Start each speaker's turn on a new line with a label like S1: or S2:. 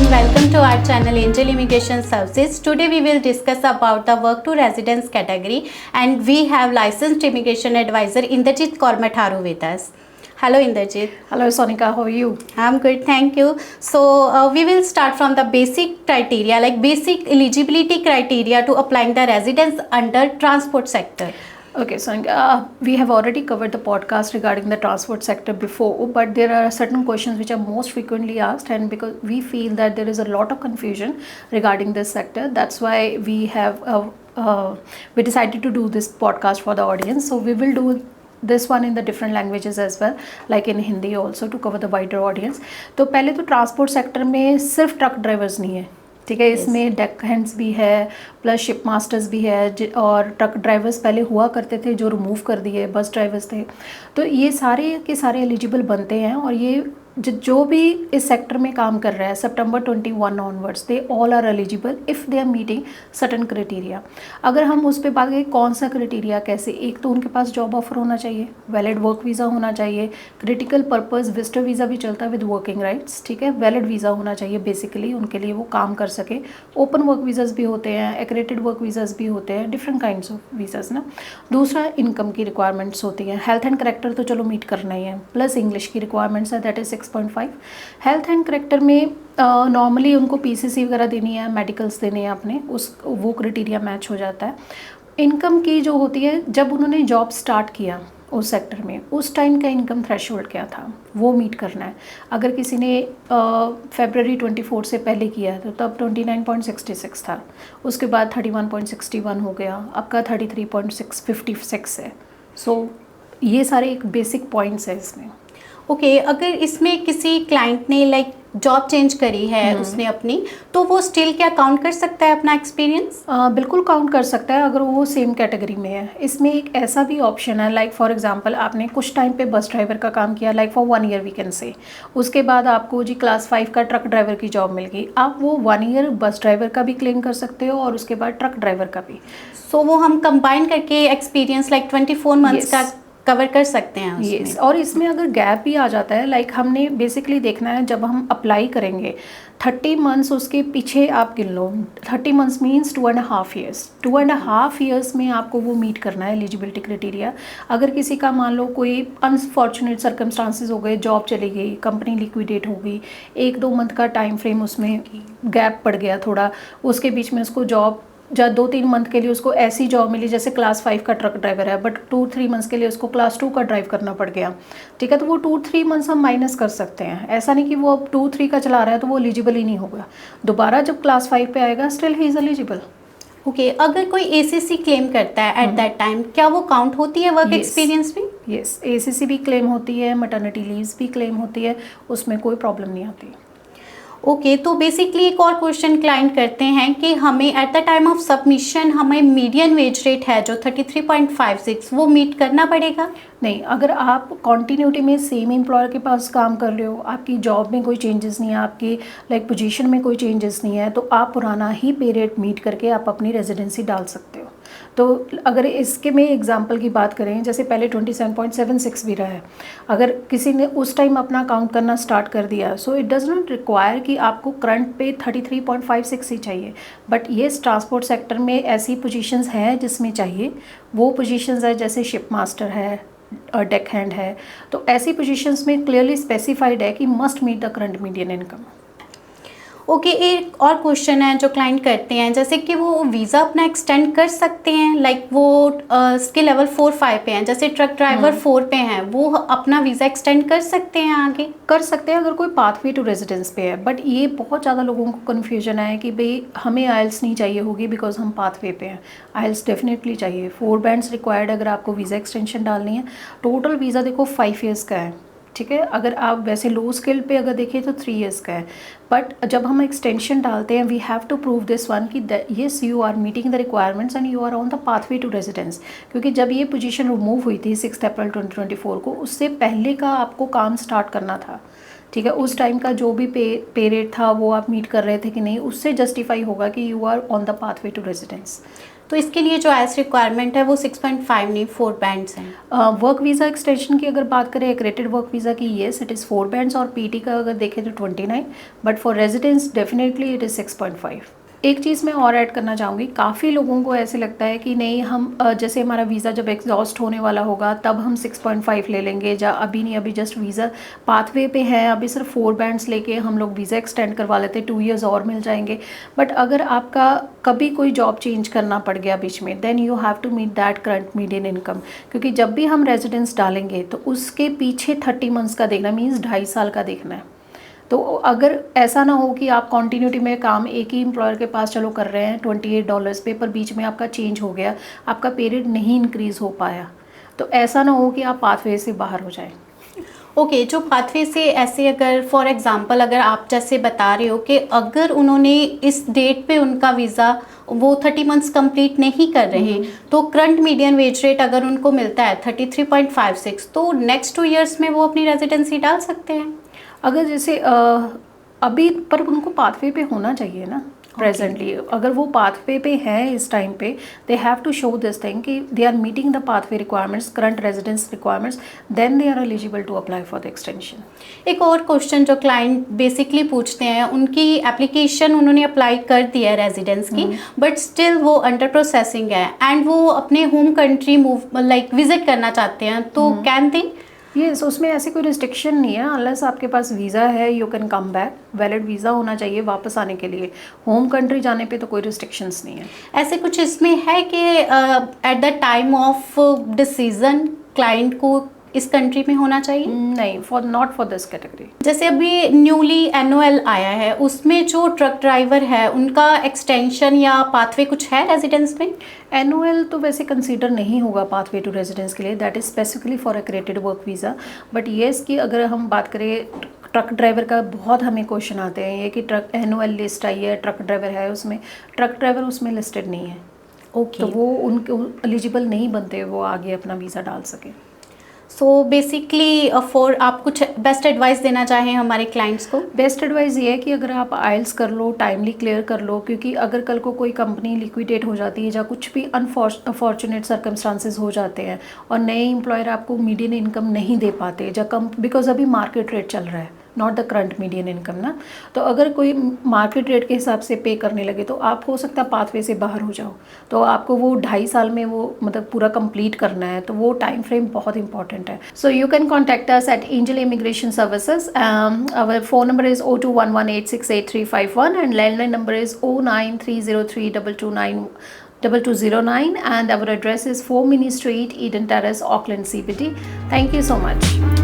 S1: and welcome to our channel Angel Immigration Services. Today we will discuss about the work to residence category and we have licensed immigration advisor Inderjit Kormatharu with us. Hello Inderjit.
S2: Hello Sonika, how are you?
S1: I'm good, thank you. So we will start from the basic criteria, like basic eligibility criteria to applying the residence under transport sector.
S2: Okay, Sonika, we have already covered the podcast regarding the transport sector before, but there are certain questions which are most frequently asked, and because we feel that there is a lot of confusion regarding this sector, that's why we decided to do this podcast for the audience. So we will do this one in the different languages as well, like in Hindi also, to cover the wider audience. तो पहले तो transport sector में सिर्फ truck drivers नहीं है, ठीक है, इसमें डेक हैंड्स भी है, प्लस शिप मास्टर्स भी है, और ट्रक ड्राइवर्स पहले हुआ करते थे जो रिमूव कर दिए, बस ड्राइवर्स थे, तो ये सारे के सारे एलिजिबल बनते हैं। और ये जो भी इस सेक्टर में काम कर रहा है सितंबर 21 onwards, they all are eligible if they are meeting certain criteria. अगर हम उस पर बात करें कौन सा क्राइटेरिया कैसे, एक तो उनके पास जॉब ऑफर होना चाहिए, वैलिड वर्क वीज़ा होना चाहिए, क्रिटिकल पर्पस विजिटर वीज़ा भी चलता है विद वर्किंग राइट्स, ठीक है, वैलिड वीज़ा होना चाहिए बेसिकली उनके लिए, वो काम कर सके। ओपन वर्क वीज़ाज भी होते हैं, एक्रेडिटेड वर्क वीज़ाज भी होते हैं, डिफरेंट काइंड्स ऑफ वीज़ाज ना। दूसरा इनकम की रिक्वायरमेंट्स होती हैं, हेल्थ एंड करेक्टर तो चलो मीट करना ही है, प्लस इंग्लिश की रिक्वायरमेंट्स है that is 6.5। Health and character में नॉर्मली उनको पीसीसी वगैरह देनी है, मेडिकल्स देने हैं अपने, उस वो क्राइटेरिया मैच हो जाता है। इनकम की जो होती है, जब उन्होंने जॉब स्टार्ट किया उस सेक्टर में, उस टाइम का इनकम थ्रेशोल्ड क्या था वो मीट करना है। अगर किसी ने February 24 से पहले किया है तो तब 29.66 था, उसके बाद 31.61 हो गया, अब का 33.656 है। सो ये सारे एक बेसिक पॉइंट्स है इसमें।
S1: ओके, अगर इसमें किसी क्लाइंट ने लाइक जॉब चेंज करी है उसने अपनी, तो वो स्टिल क्या काउंट कर सकता है अपना एक्सपीरियंस?
S2: बिल्कुल काउंट कर सकता है अगर वो सेम कैटेगरी में है। इसमें एक ऐसा भी ऑप्शन है, लाइक फॉर एग्जांपल आपने कुछ टाइम पे बस ड्राइवर का काम किया, like for 1 year we can say, उसके बाद आपको जी क्लास 5 का ट्रक ड्राइवर की जॉब मिल गई, आप वो 1 ईयर बस ड्राइवर का भी क्लेम कर सकते हो और उसके बाद ट्रक ड्राइवर का भी।
S1: सो वो हम कंबाइन करके एक्सपीरियंस लाइक 24 मंथ्स का कवर कर सकते हैं उसमें।
S2: Yes, और इसमें अगर गैप भी आ जाता है, लाइक हमने बेसिकली देखना है जब हम अप्लाई करेंगे 30 मंथ्स उसके पीछे आप गिन लो, 30 मंथ्स मीन्स 2.5 ईयर्स, 2.5 ईयर्स में आपको वो मीट करना है एलिजिबिलिटी क्राइटेरिया। अगर किसी का मान लो कोई अनफॉर्चुनेट सर्कमस्टांसिस हो गए, जॉब चली गई, कंपनी लिक्विडेट हो गई, 1-2 मंथ का टाइम फ्रेम उसमें गैप पड़ गया थोड़ा, उसके बीच में उसको जॉब जब 2-3 मंथ के लिए उसको ऐसी जॉब मिली जैसे क्लास 5 का ट्रक ड्राइवर है, बट 2-3 मंथ्स के लिए उसको क्लास 2 का ड्राइव करना पड़ गया, ठीक है, तो वो 2-3 मंथ्स हम माइनस कर सकते हैं। ऐसा नहीं कि वो अब 2-3 का चला रहा है तो वो एलिजिबल ही नहीं होगा, दोबारा जब क्लास 5 पे आएगा still he is eligible.
S1: Okay, अगर कोई एसीसी क्लेम करता है एट दैट टाइम, क्या वो काउंट होती है वर्क एक्सपीरियंस भी?
S2: यस, एसीसी भी क्लेम होती है, मैटरनिटी लीव्स भी क्लेम होती है, उसमें कोई प्रॉब्लम नहीं आती।
S1: ओके, तो बेसिकली एक और क्वेश्चन क्लाइंट करते हैं कि हमें at the time of submission हमें मीडियन वेज रेट है जो 33.56 वो मीट करना पड़ेगा?
S2: नहीं, अगर आप कॉन्टीन्यूटी में सेम एम्प्लॉयर के पास काम कर रहे हो, आपकी जॉब में कोई चेंजेस नहीं है, आपकी लाइक पोजीशन में कोई चेंजेस नहीं है, तो आप पुराना ही पे रेट मीट करके आप अपनी रेजिडेंसी डाल सकते हो। तो अगर इसके में एग्जांपल की बात करें, जैसे पहले 27.76 भी रहा है, अगर किसी ने उस टाइम अपना काउंट करना स्टार्ट कर दिया, so it does not require कि आपको करंट पे 33.56 ही चाहिए, बट ये ट्रांसपोर्ट सेक्टर में ऐसी पोजीशंस हैं जिसमें चाहिए। वो पोजीशंस है जैसे शिप मास्टर है, डेक हैंड है, तो ऐसी पोजीशंस में क्लियरली स्पेसिफाइड है कि must meet the current median income.
S1: Okay, एक और क्वेश्चन है जो क्लाइंट करते हैं, जैसे कि वो वीज़ा अपना एक्सटेंड कर सकते हैं, लाइक वो स्किल लेवल 4-5 पे हैं, जैसे ट्रक ड्राइवर 4 पे हैं, वो अपना वीज़ा एक्सटेंड कर सकते हैं आगे?
S2: कर सकते हैं अगर कोई पाथवे टू रेजिडेंस पे है, बट ये बहुत ज़्यादा लोगों को कन्फ्यूजन है कि भाई हमें आइल्स नहीं चाहिए होगी बिकॉज हम पाथवे पे हैं। आइल्स डेफिनेटली चाहिए, 4 बैंड्स रिक्वायर्ड अगर आपको वीज़ा एक्सटेंशन डालनी है। टोटल वीज़ा देखो 5 ईयर्स का है, ठीक है, अगर आप वैसे लो स्किल पे अगर देखें तो 3 ईयर्स का है, बट जब हम एक्सटेंशन डालते हैं we have to prove this one कि yes you are meeting the requirements and you are on the pathway to residence. क्योंकि जब ये पोजीशन रिमूव हुई थी 6 अप्रैल 2024 को, उससे पहले का आपको काम स्टार्ट करना था, ठीक है, उस टाइम का जो भी पे रेट था वो आप मीट कर रहे थे कि नहीं, उससे जस्टिफाई होगा कि you are on the pathway to residence.
S1: तो इसके लिए जो आईएलटीएस रिक्वायरमेंट है वो 6.5 नहीं 4 बैंड्स हैं।
S2: वर्क वीज़ा एक्सटेंशन की अगर बात करें एक्रेडिटेड वर्क वीज़ा की, येस इट इज़ 4 बैंड्स, और पीटी का अगर देखें तो 29, but for residence definitely it is 6.5। एक चीज़ मैं और ऐड करना चाहूँगी, काफ़ी लोगों को ऐसे लगता है कि नहीं हम जैसे हमारा वीज़ा जब एग्जॉस्ट होने वाला होगा तब हम 6.5 ले लेंगे, या अभी नहीं, अभी जस्ट वीज़ा पाथवे पे है, अभी सिर्फ 4 बैंड्स लेके हम लोग वीज़ा एक्सटेंड करवा लेते, 2 ईयर्स और मिल जाएंगे। बट अगर आपका कभी कोई जॉब चेंज करना पड़ गया बीच में, then you have to meet that current median income, क्योंकि जब भी हम रेजिडेंस डालेंगे तो उसके पीछे 30 मंथ्स का देखना, मीन्स 2.5 साल का देखना है। तो अगर ऐसा ना हो कि आप कॉन्टीन्यूटी में काम एक ही एम्प्लॉयर के पास चलो कर रहे हैं $28 पे, पर बीच में आपका चेंज हो गया, आपका पीरियड नहीं इंक्रीज़ हो पाया, तो ऐसा ना हो कि आप पाथवे से बाहर हो जाएं।
S1: ओके जो पाथवे से ऐसे अगर फॉर एग्जांपल अगर आप जैसे बता रहे हो कि अगर उन्होंने इस डेट पे उनका वीज़ा वो 30 मंथ्स कंप्लीट नहीं कर रहे हैं, तो करंट मीडियन वेज रेट अगर उनको मिलता है 33.56, तो नेक्स्ट 2 ईयर्स में वो अपनी रेजिडेंसी डाल सकते हैं।
S2: अगर जैसे अभी पर उनको पाथवे पे होना चाहिए ना प्रेजेंटली, अगर वो पाथवे पे हैं इस टाइम पे, they have to show this thing कि they are meeting the pathway requirements, current residence requirements, then they are eligible to apply for the extension.
S1: एक और क्वेश्चन जो क्लाइंट बेसिकली पूछते हैं, उनकी एप्लीकेशन उन्होंने अप्लाई कर दिया है रेजिडेंस की, बट स्टिल वो अंडर प्रोसेसिंग है एंड वो अपने home country move like visit करना चाहते हैं, तो कैन दे?
S2: यस, उसमें ऐसी कोई रिस्ट्रिक्शन नहीं है, अनलेस आपके पास वीज़ा है you can come back, valid visa होना चाहिए वापस आने के लिए। होम कंट्री जाने पे तो कोई रिस्ट्रिक्शंस नहीं है।
S1: ऐसे कुछ इसमें है कि at the time of decision client को इस कंट्री में होना चाहिए?
S2: नहीं, नॉट फॉर दिस कैटेगरी।
S1: जैसे अभी न्यूली एनओएल आया है, उसमें जो ट्रक ड्राइवर है उनका एक्सटेंशन या पाथवे कुछ है रेजिडेंस में?
S2: एनओएल तो वैसे कंसीडर नहीं होगा पाथवे टू रेजिडेंस के लिए, that is specifically for accredited work visa. But yes कि अगर हम बात करें ट्रक ड्राइवर का, बहुत हमें क्वेश्चन आते हैं ये कि ट्रक एनओएल लिस्ट आई है, ट्रक ड्राइवर है उसमें, ट्रक ड्राइवर उसमें लिस्टेड नहीं है।
S1: ओके
S2: तो वो उनके एलिजिबल नहीं बनते, वो आगे अपना वीज़ा डाल सके।
S1: सो बेसिकली फॉर आप कुछ बेस्ट एडवाइस देना चाहें हमारे क्लाइंट्स को?
S2: बेस्ट एडवाइस ये है कि अगर आप आइल्स कर लो, टाइमली क्लियर कर लो, क्योंकि अगर कल को कोई कंपनी लिक्विडेट हो जाती है या कुछ भी अनफॉर्चुनेट सर्कमस्टांसेस हो जाते हैं और नए एम्प्लॉयर आपको मीडियन इनकम नहीं दे पाते, या कम, बिकॉज अभी मार्केट रेट चल रहा है, not the current median income ना, तो अगर कोई मार्केट रेट के हिसाब से पे करने लगे तो आप हो सकता है पाथवे से बाहर हो जाओ, तो आपको वो 2.5 साल में वो मतलब पूरा कंप्लीट करना है, तो वो टाइम फ्रेम बहुत इंपॉर्टेंट है। So you can contact us at Angel Immigration Services. Our phone number is 0211868351 and landline number is 093032209 and our address is 4 Mini Street, Eden Terrace, Auckland CBD. Thank you so much.